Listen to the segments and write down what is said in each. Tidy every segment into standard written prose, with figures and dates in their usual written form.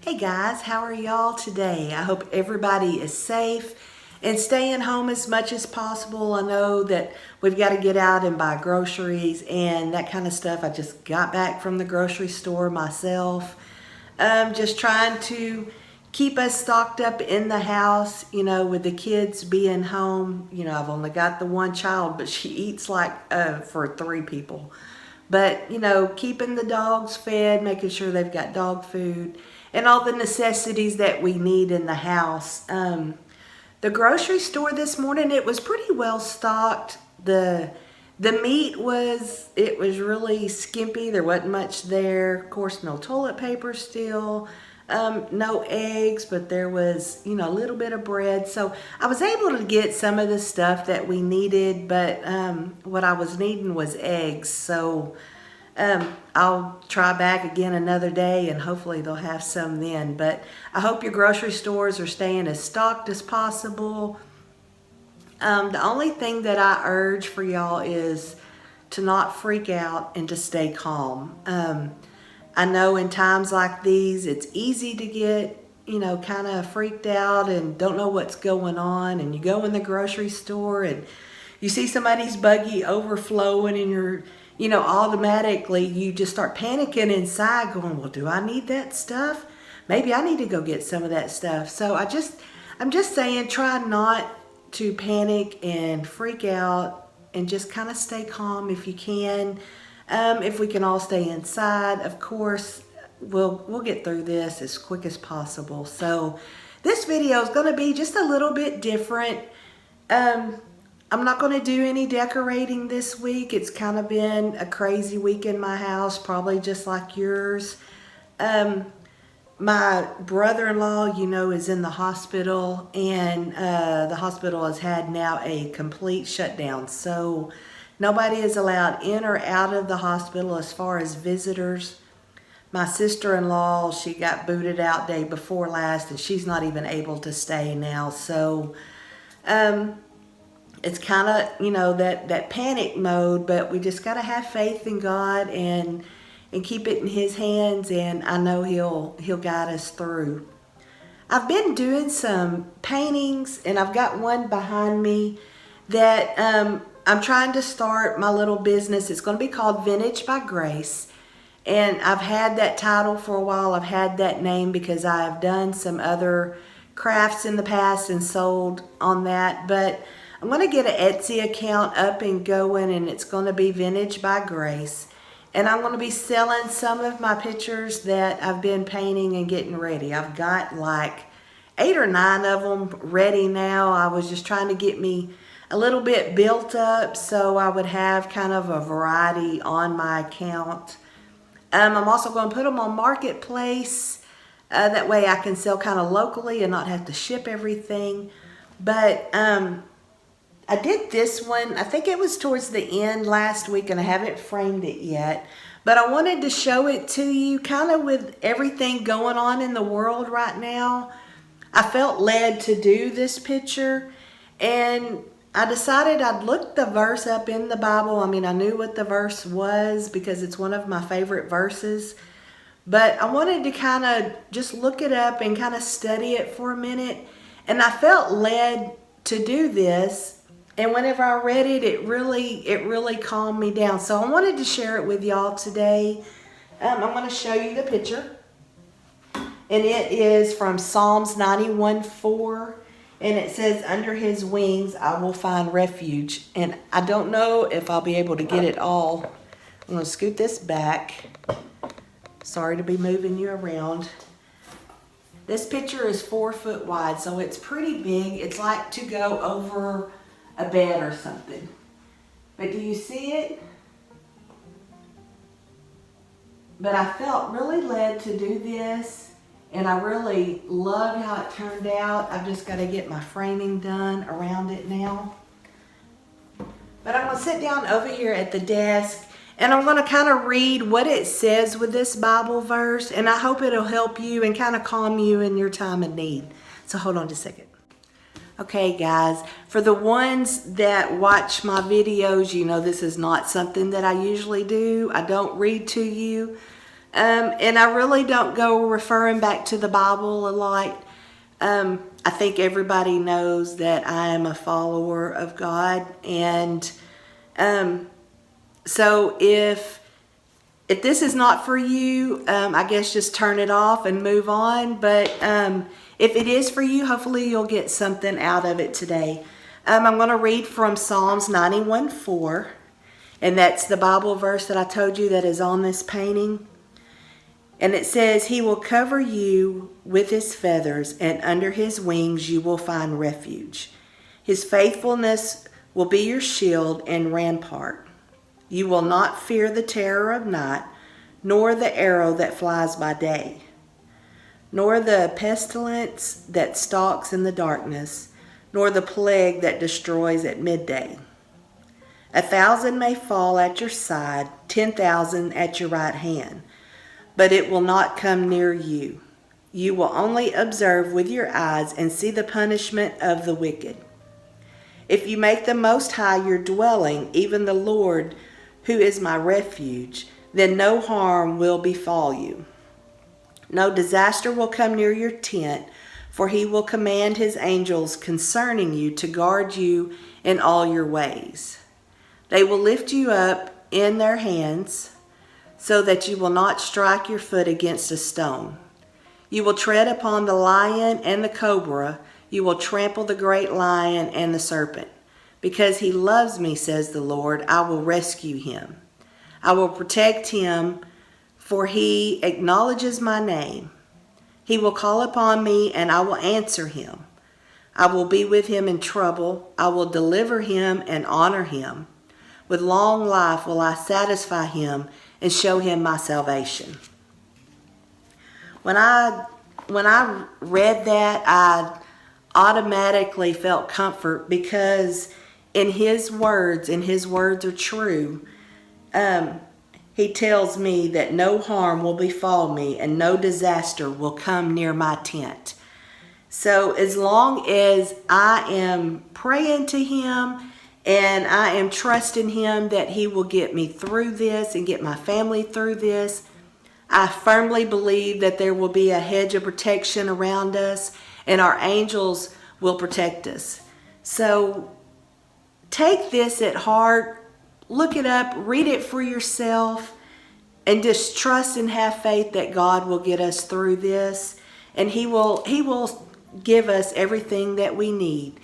Hey guys, how are y'all today? I hope everybody is safe and staying home as much as possible. I know that we've got to get out and buy groceries and that kind of stuff. I just got back from the grocery store myself. Just trying to keep us stocked up in the house, with the kids being home. I've only got the one child, but she eats like for 3 people. But, keeping the dogs fed, making sure they've got dog food, and all the necessities that we need in the house. The grocery store this morning, it was pretty well stocked. The meat was really skimpy. There wasn't much there. Of course, no toilet paper still. No eggs, but there was, a little bit of bread. So I was able to get some of the stuff that we needed, but what I was needing was eggs. So I'll try back again another day and hopefully they'll have some then. But I hope your grocery stores are staying as stocked as possible. The only thing that I urge for y'all is to not freak out and to stay calm. I know in times like these, it's easy to get, kind of freaked out and don't know what's going on. And you go in the grocery store and you see somebody's buggy overflowing and you're, automatically you just start panicking inside going, well, do I need that stuff? Maybe I need to go get some of that stuff. So I'm just saying, try not to panic and freak out and just kind of stay calm if you can. If we can all stay inside, of course, we'll get through this as quick as possible. So this video is going to be just a little bit different. I'm not going to do any decorating this week. It's kind of been a crazy week in my house, probably just like yours. My brother-in-law, is in the hospital, and the hospital has had now a complete shutdown. So nobody is allowed in or out of the hospital as far as visitors. My sister-in-law, she got booted out day before last, and she's not even able to stay now. So it's kind of, that panic mode, but we just got to have faith in God and keep it in His hands, and I know He'll guide us through. I've been doing some paintings, and I've got one behind me that I'm trying to start my little business. It's going to be called Vintage by Grace, and I've had that title for a while. I've had that name because I've done some other crafts in the past and sold on that, but I'm going to get an Etsy account up and going, and it's going to be Vintage by Grace. And I'm going to be selling some of my pictures that I've been painting and getting ready. I've got like 8 or 9 of them ready now. I was just trying to get me a little bit built up so I would have kind of a variety on my account. I'm also going to put them on Marketplace. That way I can sell kind of locally and not have to ship everything. But I did this one, I think it was towards the end last week, and I haven't framed it yet. But I wanted to show it to you kind of with everything going on in the world right now. I felt led to do this picture, and I decided I'd look the verse up in the Bible. I mean, I knew what the verse was because it's one of my favorite verses. But I wanted to kind of just look it up and kind of study it for a minute. And I felt led to do this. And whenever I read it, it really calmed me down. So I wanted to share it with y'all today. I'm going to show you the picture. And it is from Psalms 91:4. And it says, under His wings I will find refuge. And I don't know if I'll be able to get it all. I'm going to scoot this back. Sorry to be moving you around. This picture is 4 foot wide, so it's pretty big. It's like to go over a bed or something. But do you see it? But I felt really led to do this, and I really loved how it turned out. I've just got to get my framing done around it now. But I'm going to sit down over here at the desk, and I'm going to kind of read what it says with this Bible verse, and I hope it'll help you and kind of calm you in your time of need. So hold on just a second. Okay, guys, for the ones that watch my videos, this is not something that I usually do. I don't read to you. And I really don't go referring back to the Bible a lot. I think everybody knows that I am a follower of God. And so if this is not for you, I guess just turn it off and move on. But if it is for you, hopefully you'll get something out of it today. I'm going to read from Psalms 91:4, and that's the Bible verse that I told you that is on this painting. And it says, "He will cover you with his feathers, and under his wings you will find refuge. His faithfulness will be your shield and rampart. You will not fear the terror of night, nor the arrow that flies by day, nor the pestilence that stalks in the darkness, nor the plague that destroys at midday. 1,000 may fall at your side, 10,000 at your right hand, but it will not come near you. You will only observe with your eyes and see the punishment of the wicked. If you make the Most High your dwelling, even the Lord, who is my refuge, then no harm will befall you. No disaster will come near your tent, for he will command his angels concerning you to guard you in all your ways. They will lift you up in their hands, so that you will not strike your foot against a stone. You will tread upon the lion and the cobra. You will trample the great lion and the serpent. Because he loves me, says the Lord, I will rescue him. I will protect him, for he acknowledges my name. He will call upon me, and I will answer him. I will be with him in trouble. I will deliver him and honor him. With long life will I satisfy him and show him my salvation." When I read that, I automatically felt comfort, because in his words, and his words are true, he tells me that no harm will befall me and no disaster will come near my tent. So as long as I am praying to him and I am trusting him that he will get me through this and get my family through this, I firmly believe that there will be a hedge of protection around us, and our angels will protect us. So take this at heart, look it up, read it for yourself, and just trust and have faith that God will get us through this, and He will give us everything that we need.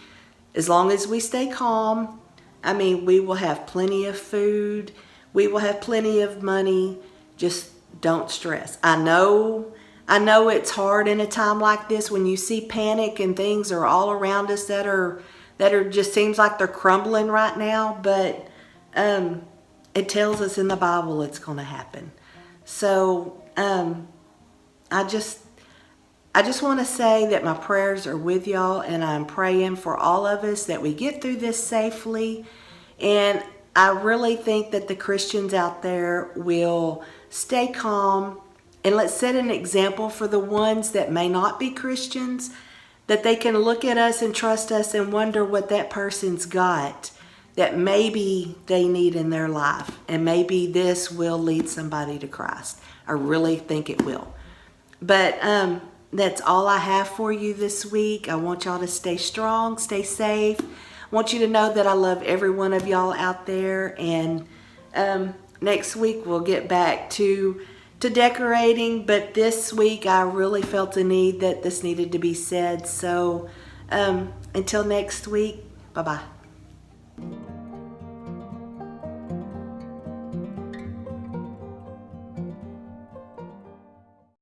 As long as we stay calm, we will have plenty of food, we will have plenty of money. Just don't stress. I know it's hard in a time like this when you see panic and things are all around us that are just seems like they're crumbling right now, but it tells us in the Bible it's going to happen. So I just want to say that my prayers are with y'all, and I'm praying for all of us that we get through this safely. And I really think that the Christians out there will stay calm, and let's set an example for the ones that may not be Christians, that they can look at us and trust us and wonder what that person's got that maybe they need in their life, and maybe this will lead somebody to Christ. I really think it will. But that's all I have for you this week. I want y'all to stay strong, stay safe. I want you to know that I love every one of y'all out there, and next week we'll get back to decorating, but this week I really felt a need that this needed to be said. So until next week, bye-bye.